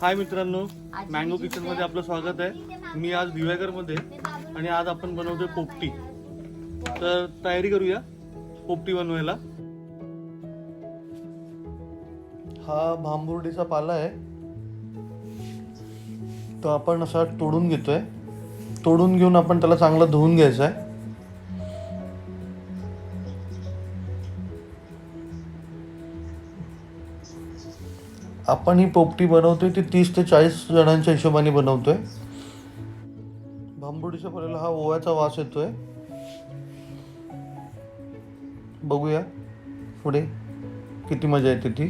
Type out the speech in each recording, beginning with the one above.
हाय मित्रांनो, mango kitchen मध्ये आपलं स्वागत आहे। मी आज दिवेकर मध्ये आणि आज आपण बनवतोय पोपटी। तर तयारी करूया पोपटी बनवायला। हा भांबुर्डीचा पाला आहे, तो आपण असा तोडून घेतोय। तोडून घेऊन आपण त्याला चांगलं धुवून घ्यायचं आहे। आपण ही पोपटी बनवतोय ती 30 ते 40 जणांच्या हिशोबाने बनवतोय। भांबुर्डीच्या पाल्याला हा ओव्याचा वास येतोय। बघूया पुढे किती मजा येते ती।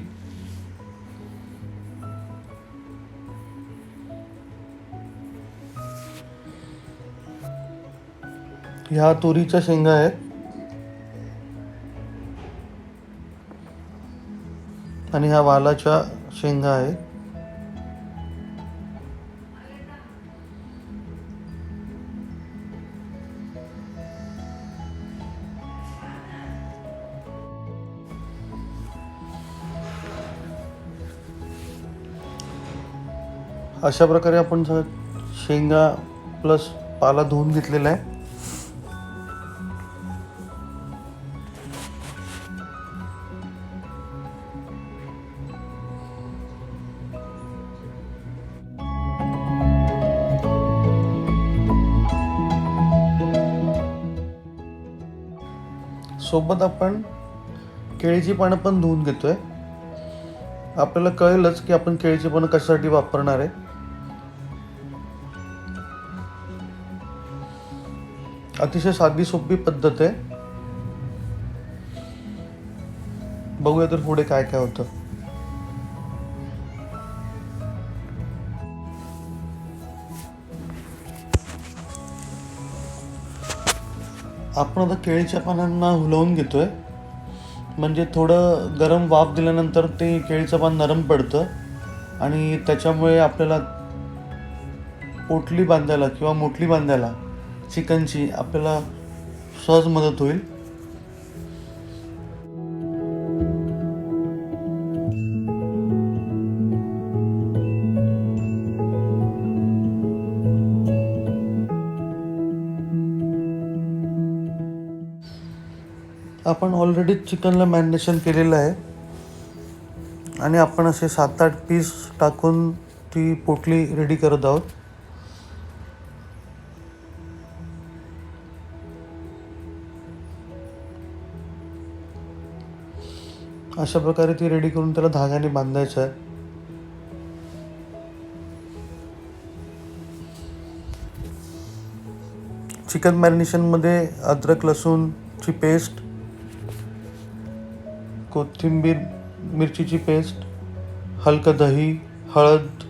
ह्या तुरीच्या शेंगा आहेत आणि ह्या वालाच्या शेंगा आहेत। अशा प्रकारे आपण शेंगा प्लस पाला धुवून घेतलेला आहे। सोबत आपण केळीची पानं पण धुवून घेतोय। आपल्याला कळेलच की आपण केळीची पानं कशासाठी वापरणार आहे। अतिशय साधी सोपी पद्धत आहे। बघूया तर पुढे काय काय होतं। आपण आता केळीच्या पानांना हुलवून घेतोय, म्हणजे थोडं गरम वाफ दिल्यानंतर ते केळीचं पान नरम पडतं आणि त्याच्यामुळे आपल्याला पोटली बांधायला किंवा मोटली बांधायला चिकनची आपल्याला सहज मदत होईल। आपण ऑलरेडी चिकनला मॅरिनेशन केलेलं आहे आणि आपण असे 7-8 पीस टाकून ती पोटली रेडी करत आहोत। अशा प्रकारे ती रेडी करून त्याला धाग्याने बांधायचं आहे। चिकन मॅरिनेशनमध्ये अद्रक लसूणची पेस्ट, कोथिंबीर मिरचीची पेस्ट, हलकं दही, हळद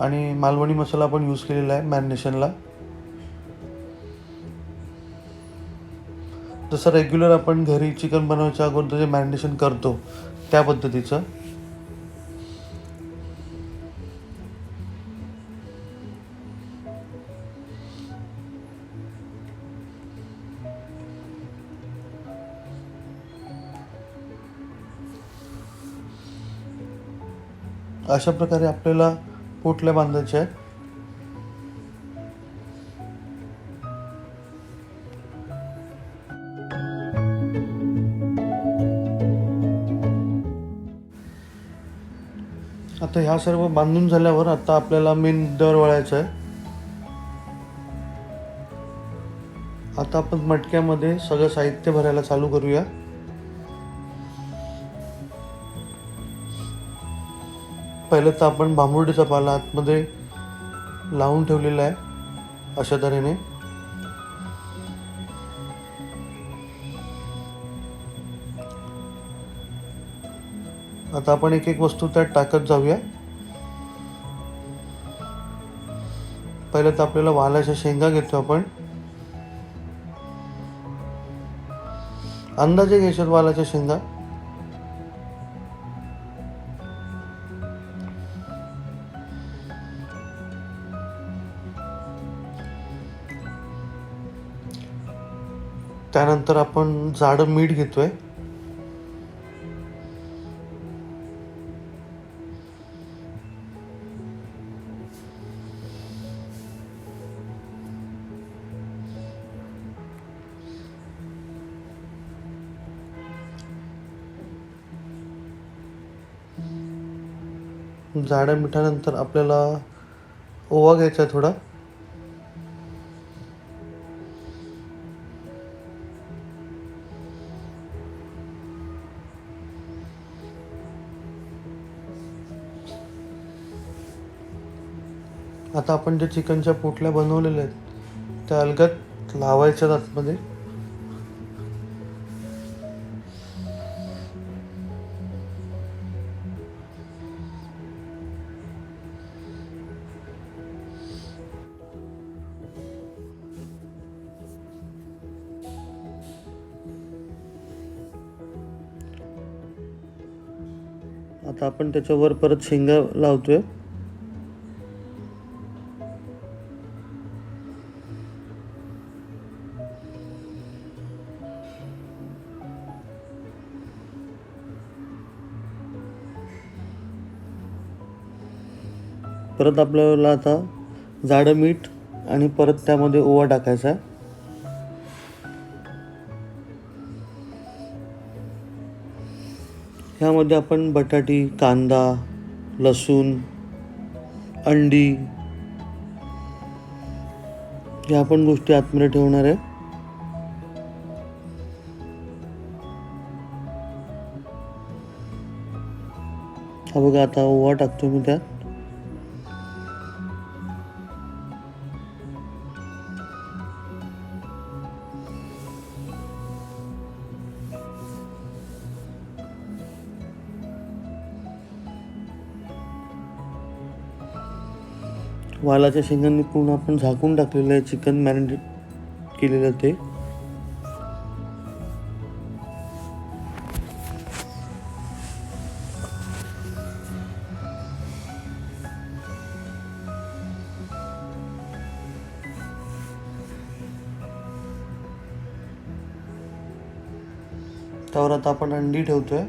आणि मालवणी मसाला आपण यूज केलेला आहे मॅरिनेशनला। जसं रेग्युलर आपण घरी चिकन बनवायच्या अगोदर जे मॅरिनेशन करतो त्या पद्धतीचं। अशा प्रकारे आपल्याला पोटल्या बांधायच्या आहेत। आता ह्या सर्व बांधून झाल्यावर आता आपल्याला मेन मुद्द्यावर वळायचं आहे। आता आपण मटक्यामध्ये सगळं साहित्य भरायला चालू करूया। पहिलं तर आपण भांबुर्डीचा पाला आतमध्ये लावून ठेवलेला आहे अशा तऱ्हेने। आता आपण एक एक वस्तू त्यात टाकत जाऊया। पहिलं तर आपल्याला वालाच्या शेंगा घेतो आपण। अंदाजे घ्यायच्यात वालाच्या शेंगा। त्यानंतर आपण जाडं मीठ घेतोय। जाड्या मिठानंतर आपल्याला ओवा घ्यायचा आहे थोडा. आता आपण जे चिकनच्या पोटल्या बनवलेल्या आहेत त्या अलगद लावायच्यात आतमध्ये. आता आपण त्याच्यावर परत शेंगा लावतोय. परत आपल्याला आता जाडं मीठ आणि परत त्यामध्ये ओवा टाकायचा आहे. ह्यामध्ये आपण बटाटी, कांदा, लसूण, अंडी ह्या पण गोष्टी आतमध्ये ठेवणार आहे. हा बघा, आता ओवा टाकतो मी त्यात. वालाच्या शेंगांनी पूर्ण आपण झाकून टाकलेलं आहे चिकन मॅरिनेट केलेलं ते. त्यावर आता आपण अंडी ठेवतोय.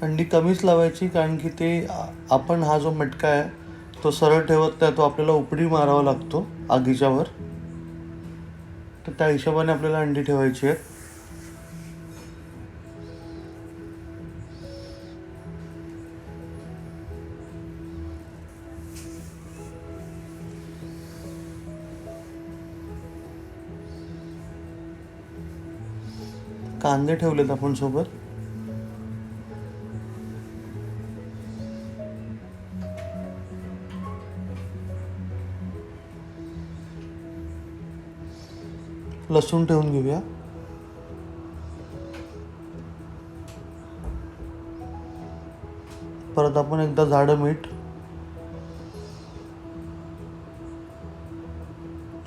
अंडी कमीच लावायची, कारण की ते आपण हा जो मटका आहे तो सरळ ठेवत नाही, तो आपल्याला उपडी मारावा लागतो आगीच्या वर. तर त्या हिशोबाने आपल्याला अंडी ठेवायची आहेत. कांदे ठेवलेत आपण सोबत. लसूण ठेवून घेऊया. परत आपण एकदा जाडं मीठ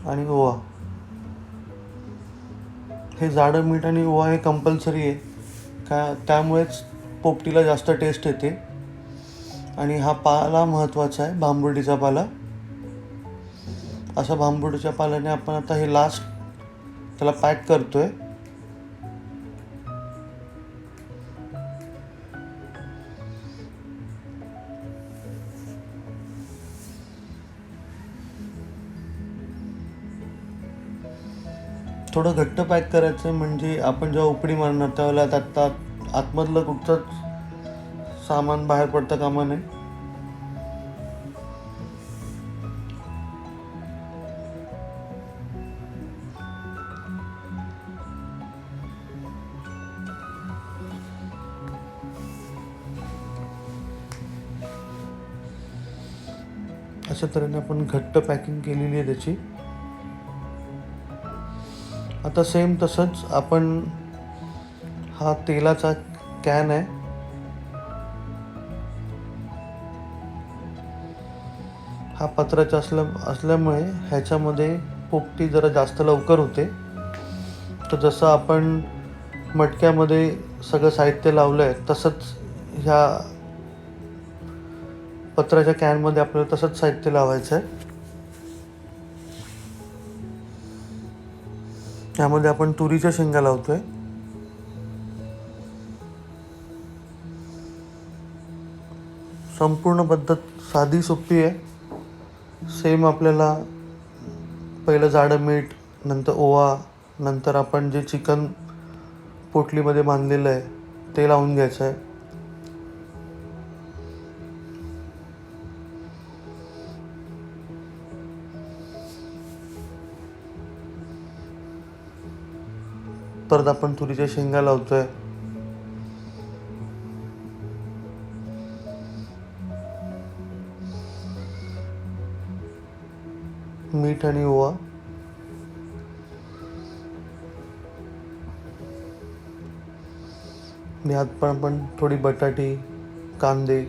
आणि ओवा. हे जाडं मीठ आणि ओवा हे कंपल्सरी आहे का, त्यामुळेच पोपटीला जास्त टेस्ट येते. आणि हा पाला महत्त्वाचा आहे, भांबुर्डीचा पाला. अशा भांबुर्डीच्या पाल्याने आपण आता हे लास्ट त्याला पॅक करतोय. थोडं घट्ट पॅक करायचं, म्हणजे आपण जेव्हा उपडी मारणार त्यावेळेला त्यात आतमधलं कुठचंच सामान बाहेर पडता कामा नये. अशा तऱ्हेने आपण घट्ट पॅकिंग केलेली आहे त्याची. आता सेम तसंच आपण हा तेलाचा कॅन आहे, हा पत्र्याचा असल्यामुळे ह्याच्यामध्ये पोपटी जरा जास्त लवकर होते. तर जसं आपण मटक्यामध्ये सगळं साहित्य लावलं आहे तसंच ह्या पत्र्याच्या कॅनमध्ये आपल्याला तसंच साहित्य लावायचं आहे. यामध्ये आपण तुरीच्या शेंगा लावतोय. संपूर्ण पद्धत साधी सोपी आहे. सेम आपल्याला पहिलं जाडं मीठ, नंतर ओवा, नंतर आपण जे चिकन पोटलीमध्ये बांधलेलं आहे ते लावून घ्यायचं आहे. परत आपण तुरीच्या शेंगा लावतोय. मीठ आणि ओवा. यात पण आपण थोडी बटाटी, कांदे,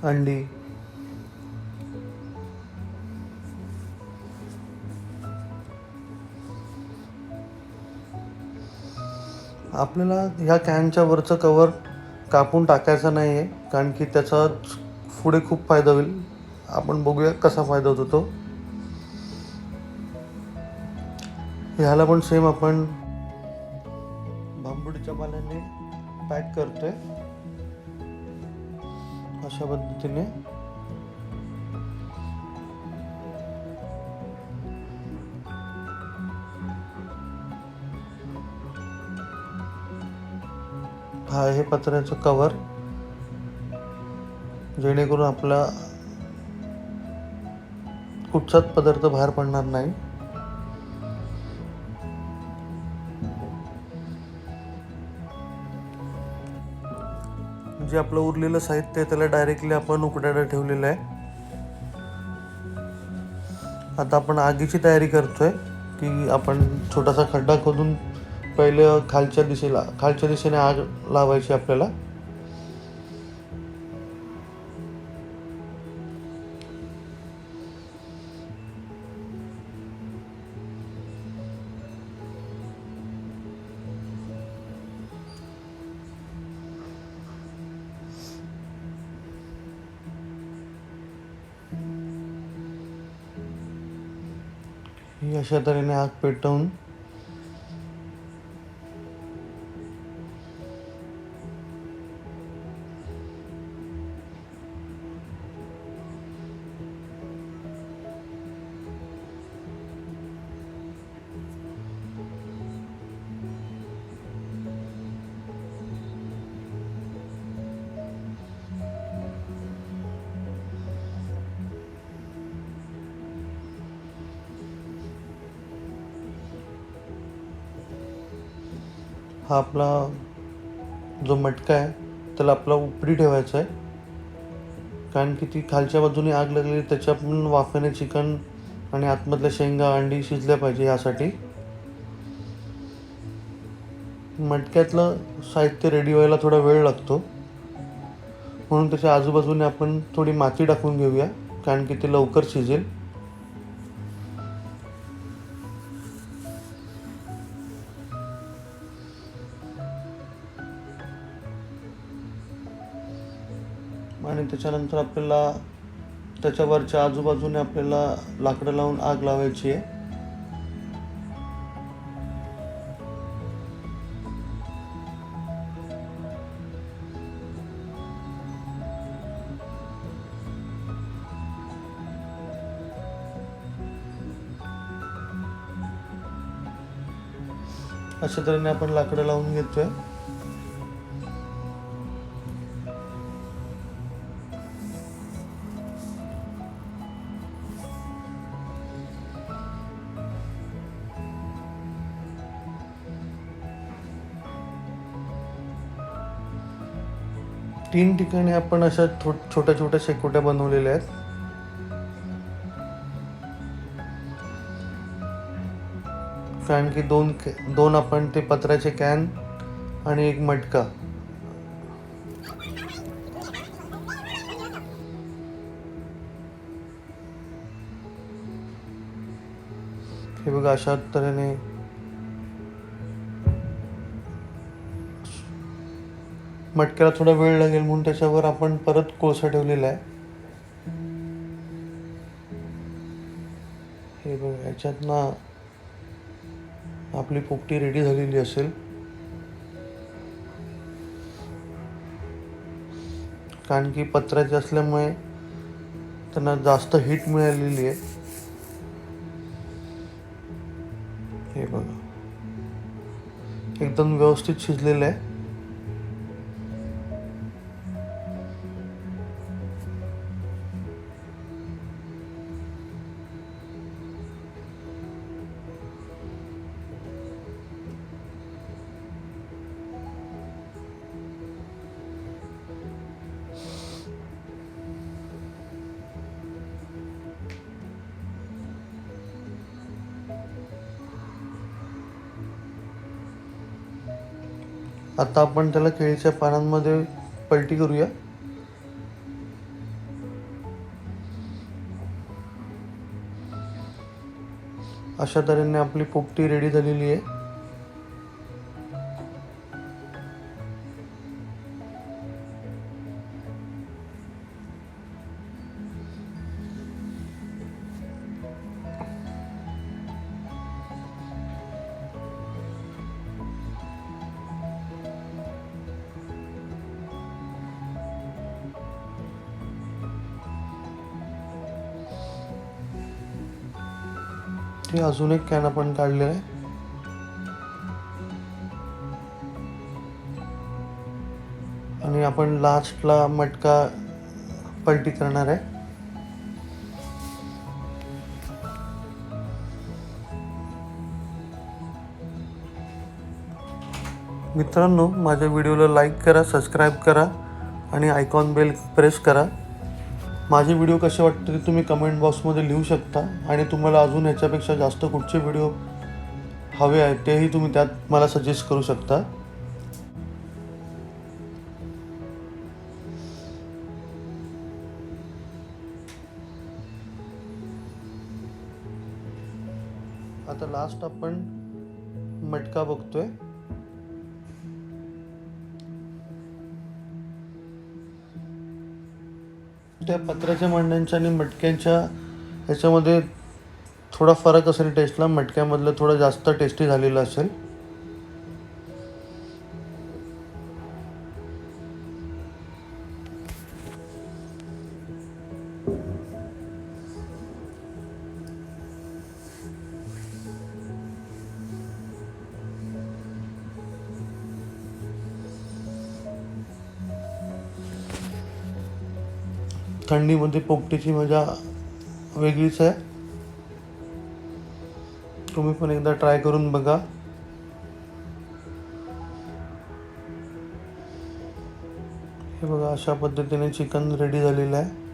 अंडी, आपल्याला ह्या कॅनच्या वरचं कवर कापून टाकायचं नाही आहे, कारण की त्याचा पुढे खूप फायदा होईल. आपण बघूया कसा फायदा होतो तो. ह्याला पण सेम आपण बांबुडीच्या पाल्याने पॅक करतोय अशा पद्धतीने. हा आहे पत्र्याचं कवर, जेणेकरून आपला कुठचाच पदार्थ बाहेर पडणार नाही. जे आपलं उरलेलं साहित्य आहे त्याला डायरेक्टली आपण उकडायला ठेवलेलं आहे. आता आपण आगीची तयारी करतोय, की आपण छोटासा खड्डा खोदून पहिलं खालच्या दिशेने आग लावायची आपल्याला. ही अशा तऱ्हेने आग पेटवून हा आपला जो मटका आहे त्याला आपला उपरी ठेवायचा आहे, कारण की ती खालच्या बाजूने आग लागलेली त्याच्या पण वाफेने चिकन आणि आतमधल्या शेंगा, अंडी शिजल्या पाहिजे. यासाठी मटक्यातलं साहित्य रेडी व्हायला थोडा वेळ लागतो, म्हणून त्याच्या आजूबाजूने आपण थोडी माती टाकून घेऊया, कारण की ते लवकर शिजेल. आणि त्याच्यानंतर आपल्याला त्याच्यावरच्या आजूबाजूने आपल्याला लाकडं लावून आग लावायची आहे. अशा तऱ्हेने आपण लाकडं लावून घेतोय. तीन ठिकाणी आपण अशा छोट्या छोट्या शेकोट्या बनवलेल्या आहेत. कारण की दोन आपण ते पत्र्याचे कॅन आणि एक मटका. हे बघा अशा तऱ्हेने मटक्याला थोडा वेळ लागेल म्हणून त्याच्यावर आपण परत कोळसा ठेवलेला आहे. हे बघा ह्याच्यातनं आपली पोपटी रेडी झालेली असेल. कारण की पत्र्याची असल्यामुळे त्यांना जास्त हीट मिळालेली आहे. हे बघा, एकदम व्यवस्थित शिजलेलं आहे. आता आपण त्याला केळीच्या पानांमध्ये पलटी करूया. अशा तऱ्हेने आपली पोपटी रेडी झालेली आहे. ते अजून एक कॅन आपण काढलेला आहे. आणि आपण लास्टला मटका पलटी करणार आहे. मित्रांनो, माझ्या व्हिडिओला लाईक करा, सबस्क्राईब करा आणि आयकॉन बेल प्रेस करा. माझे व्हिडिओ कसे वाटते ते तुम्ही कमेंट बॉक्समध्ये लिहू शकता. आणि तुम्हाला अजून ह्याच्यापेक्षा जास्त कुठचे व्हिडिओ हवे आहेत तेही तुम्ही त्यात मला सजेस्ट करू शकता. आता लास्ट आपण मटका बघतोय. त्या पत्र्याच्या मांड्यांच्या आणि मटक्यांच्या ह्याच्यामध्ये थोडा फरक असेल टेस्टला. मटक्यामधलं थोडं जास्त टेस्टी झालेलं असेल. थंडीमध्ये पोपटीची मजा वेगळीच आहे. तुम्ही पण एकदा ट्राय करून बघा. हे बघा, अशा पद्धतीने चिकन रेडी झालेलं आहे.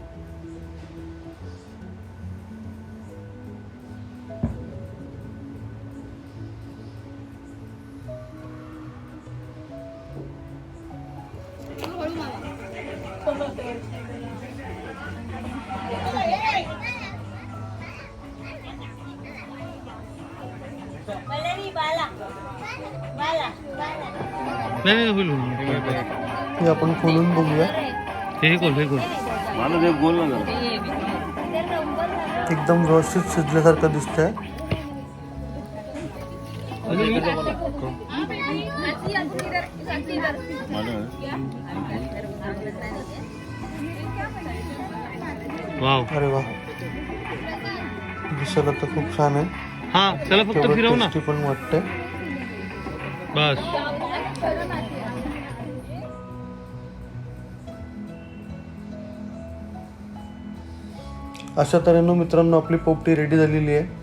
नाही होईल. हे आपण खोलून बघूया. हे गोल एकदम व्यवस्थित शिजल्यासारखं दिसतंय. वाव, अरे वा, दिसायला तर खूप छान आहे. हा चला फक्त फिरव ना. टेस्टी पण वाटतंय. बस. अशा तऱ्हेनं मित्रांनो आपली पोपटी रेडी झालेली आहे.